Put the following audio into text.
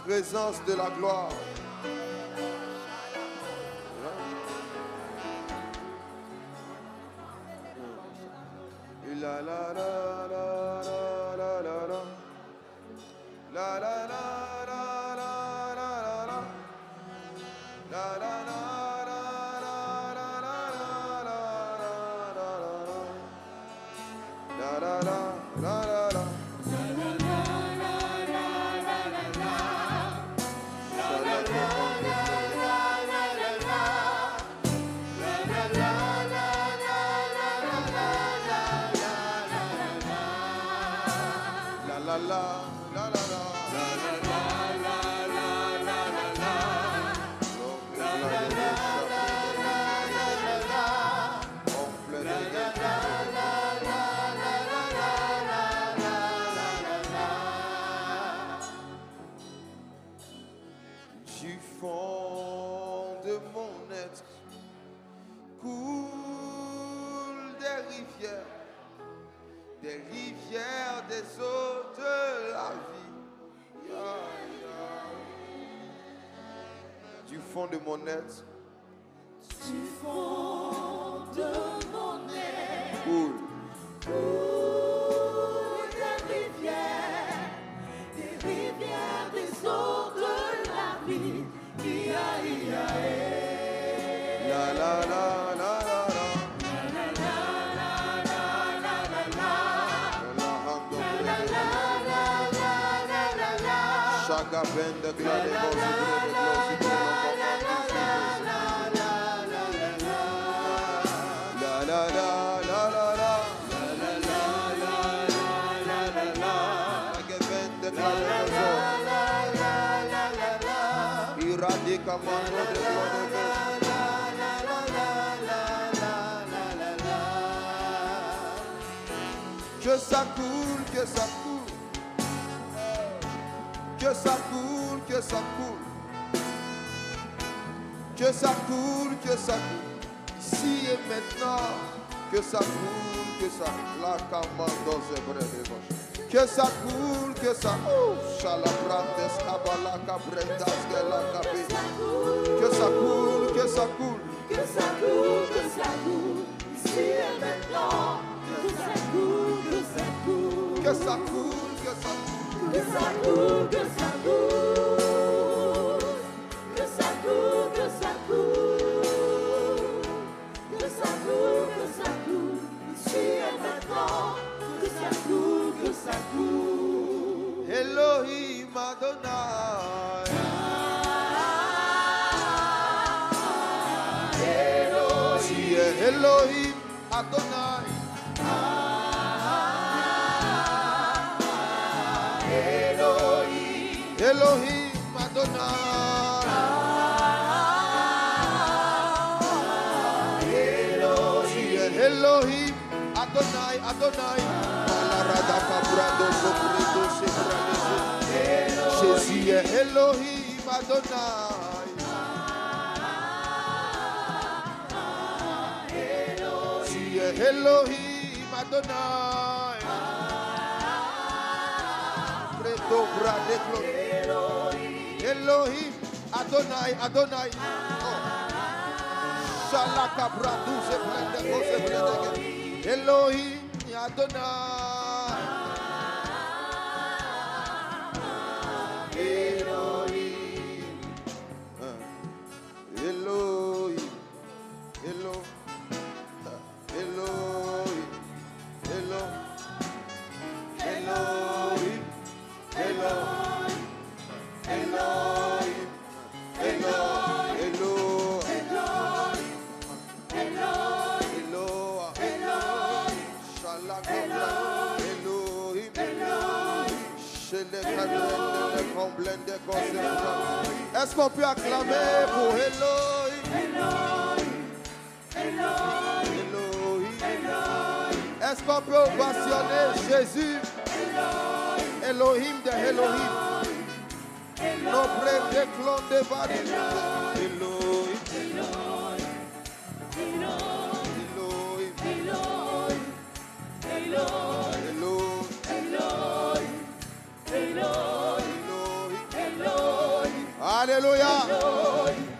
présence de la gloire. La la la la la la la la la la la la la la la la Du fond de mon être coule des rivières des eaux de la vie. Du fond de mon être, du fond de mon être, coule des rivières des eaux de la vie. La la la la la la. Chaque peine de gloire que ça coule, que ça coule, que ça coule, que ça coule, que ça coule, que ça coule, ici et maintenant, que ça coule, que ça, la commande c'est vrai, que ça coule, que ça, chalabrandes, kabala, cabrendas, que la capi, que ça coule, que ça coule, que ça coule, que ça coule, ici et maintenant, que ça coule, que ça coule, que ça coule, que ça coule, que ça coule, que ça coule, que ça coule, que ça coule, que ça coule, que ça coule, ici et maintenant, que ça coule, que ça coule. Elohim Adonai. Elohim Adonai. Elohim Adonai. Elohim Adonai Adonai. Jésus est Elohim Adonai. Elohim Adonai. Elohim Adonai Adonai. Shalaka bradu se prende cose prende. Elohim Adonai. Elohim. Elohim. Elohim. Elohim, Elohim, Elohim, Elohim, est-ce qu'on peut acclamer pour Elohim? Est-ce qu'on peut ovationner Jésus? Elohim de Elohim. Nos frères de clones de Bari. Elohim. Elohim. Alléluia.